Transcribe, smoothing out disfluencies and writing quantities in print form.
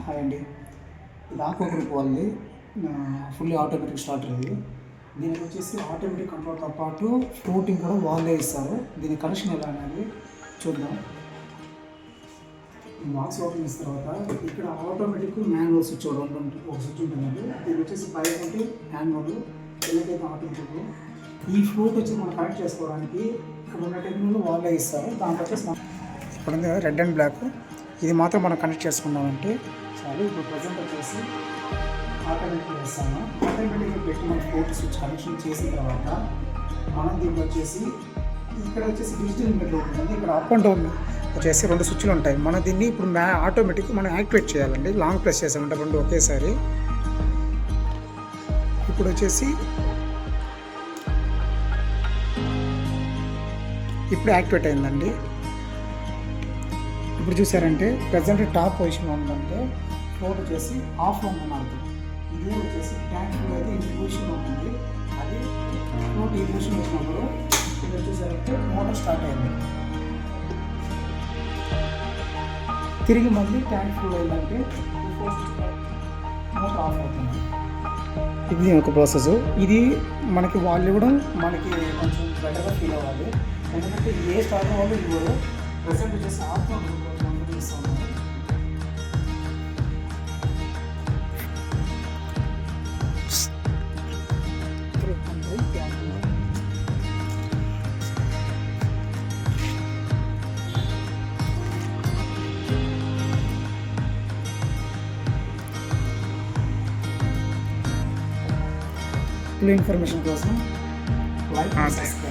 Hi అండి. ఇది aqua group వాళ్ళది ఫుల్లీ ఆటోమేటిక్ స్టార్టర్ ఇది. దీనికి వచ్చేసి ఆటోమేటిక్ కంట్రోల్తో పాటు ఫ్లోటింగ్ కూడా వాళ్ళే ఇస్తారు. దీని కనెక్షన్ ఎలా అనేది చూద్దాం. బాక్స్ ఓపెన్ చేసిన తర్వాత ఇక్కడ ఆటోమేటిక్ మాన్యువల్ స్విచ్ ఒక స్విచ్ ఉంటుందండి. దీనికి వచ్చేసి పైన ఉంటే మాన్యువల్, ఎలాగైతే ఆటోమేటిక్. ఈ ఫ్లోట్ వచ్చి మనం కనెక్ట్ చేసుకోవడానికి ఇక్కడ ఉన్న టెక్నికల్ వాళ్ళే ఇస్తారు. దాంట్లో వచ్చేసి ఇక్కడ ఉంది రెడ్ అండ్ బ్లాక్, ఇది మాత్రం మనం కనెక్ట్ చేసుకున్నామంటే చాలు. ఇప్పుడు ప్రజెంట్ వచ్చేసి ఆటోమేటిక్ వేస్తాము. ఆటోమేటిక్గా పెట్టి మనం ఫ్లోట్ స్విచ్ కనెక్షన్ చేసిన తర్వాత మనం దీనికి వచ్చేసి ఇక్కడ వచ్చేసి డిజిటల్ మీటర్ ఉంటుంది. ఇక్కడ అప్ అండ్ డౌన్ వచ్చేసి 2 స్విచ్లు ఉంటాయి. మనం దీన్ని ఇప్పుడు ఆటోమేటిక్ మనం యాక్టివేట్ చేయాలండి. లాంగ్ ప్రెస్ చేసామంటే 2 ఒకేసారి. ఇప్పుడు వచ్చేసి ఇప్పుడు యాక్టివేట్ అయిందండి. ఇప్పుడు చూసారంటే ప్రజెంట్ టాప్ పొజిషన్లో ఉందంటే ఫ్లోట్ వచ్చేసి ఆఫ్లో ఉందని అర్థం. ఇదే వచ్చేసి ట్యాంక్ అయితే ఈ పొజిషన్లో ఉంటుంది. అది ఫ్లోట్ ఈ పొజిషన్ వచ్చినప్పుడు ఇక్కడ చూసారంటే మోటార్ స్టార్ట్ అయింది. తిరిగి మళ్ళీ ట్యాంక్ ఫుల్ అయిందంటే మోటార్ ఆఫ్ అవుతుంది. ఇది ఒక ప్రాసెస్. ఇది మనకి వాళ్ళు ఇవ్వడం మనకి కొంచెం బెటర్గా ఫీల్ అవ్వాలి. ఎందుకంటే ఏ స్టార్ట్ వాళ్ళు ఇవ్వరు. ప్రజెంట్ వచ్చేసి ఆత్మ ఇస్తాము. ఇన్ఫర్మేషన్ కోసం లైక్, సబ్స్క్రైబ్.